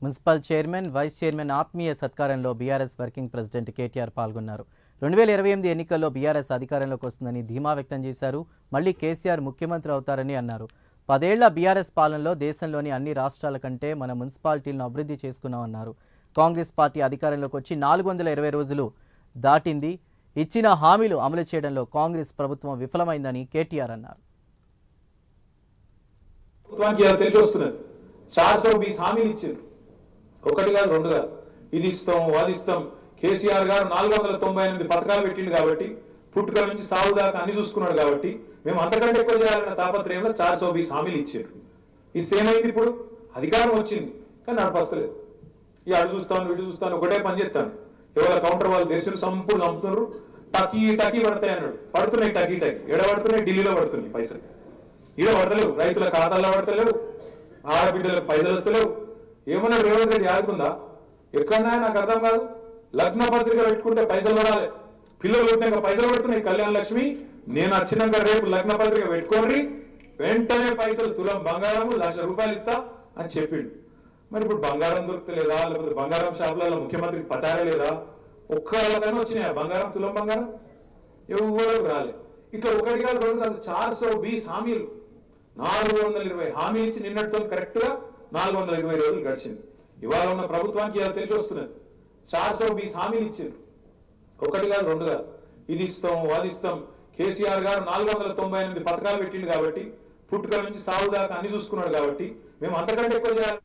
Municipal chairman, vice chairman ఆత్మీయ సత్కారంలో BRS working president KTR పాల్గొన్నారు. 2028 ఎన్నికల్లో బీఆర్ఎస్ అధికారంలోకి వస్తుందని ధీమా వ్యక్తం చేశారు. మళ్లీ కేసీఆర్ ముఖ్యమంత్రి అవుతారని అన్నారు. 10 ఏళ్ల బీఆర్ఎస్ పాలనలో దేశంలోని అన్ని రాష్ట్రాల కంటే మన మున్సిపాలిటీలను అభివృద్ధి చేసుకున్నామన్నారు. కాంగ్రెస్ పార్టీ అధికారంలోకి వచ్చి 420 రోజులు దాటింది. ఇచ్చిన హామీలు అమలు చేయడంలో కాంగ్రెస్ ప్రభుత్వం విఫలమైందని కేటీఆర్ అన్నారు. 420 హామీలు ఇచ్చారు. ఒకటి కాదు, రెండు కాదు. ఇది ఇస్తాం, వాదిస్తాం. కేసీఆర్ గారు 498 పథకాలు పెట్టిండు కాబట్టి, పుట్టుక నుంచి సాగు దాకా అన్ని చూసుకున్నాడు కాబట్టి, మేము అంతకంటే ఎక్కువ చేయాలన్న తాపత్రయంలో 420 హామీలు ఇచ్చారు. ఇస్తే ఏమైంది? ఇప్పుడు అధికారం వచ్చింది కానీ నడపస్తలేదు. ఈ అడు చూస్తాను, ఇటు చూస్తాను, ఒకటే పని చేస్తాను. ఎవరి కౌంటర్ వాళ్ళు దేశం సంపూర్ణ చంపుతున్నారు. టకీ టకీ పడతాయి అన్నాడు. పడుతున్నాయి టకీ టకీ. ఎడ పడుతున్నాయి? ఢిల్లీలో పడుతున్నాయి పైసలు. ఈడ పడతలేవు. రైతుల ఖాతాల్లో పడతలేవు. ఆడబిడ్డలకు పైసలు వస్తలేవు. ఏమన్నా రేవంత్ రెడ్డి ఆదుకుందా? ఎక్కడన్నా నాకు అర్థం కాదు. లగ్న పత్రిక పెట్టుకుంటే పైసలు పడాలి. పిల్లలు పుట్టినాక పైసలు పడుతున్నాయి. కళ్యాణ లక్ష్మి నేను వచ్చినాక రేపు లగ్న పత్రిక పెట్టుకోండి, వెంటనే పైసలు తులం బంగారము ₹1,00,000 ఇస్తా అని చెప్పిండు. మరి ఇప్పుడు బంగారం దొరుకుతలేదా? లేకపోతే బంగారం షాపులలో ముఖ్యమంత్రికి పతారే లేదా? ఒక్కళ్ళకైనా వచ్చినాయా బంగారం, తులం బంగారం? ఎవరు రాలే. ఇట్లా ఒకటి కాదు, రెండు కాదు, 420 హామీలు, 420 హామీలు ఇచ్చి నిన్నటితో కరెక్ట్ గా 420 రోజులు గడిచింది. ఇవాళ ఉన్న ప్రభుత్వానికి ఇలా తెలిసి వస్తున్నది. 420 హామీలు ఇచ్చారు. ఒకటి కాదు, రెండు కాదు. ఇది ఇస్తాం, వాదిస్తాం. కేసీఆర్ గారు 498 పథకాలు పెట్టిండు కాబట్టి, పుట్టుక నుంచి సాగు దాకా అన్ని చూసుకున్నాడు కాబట్టి, మేము అంతకంటే ఎక్కువ చేయాలి.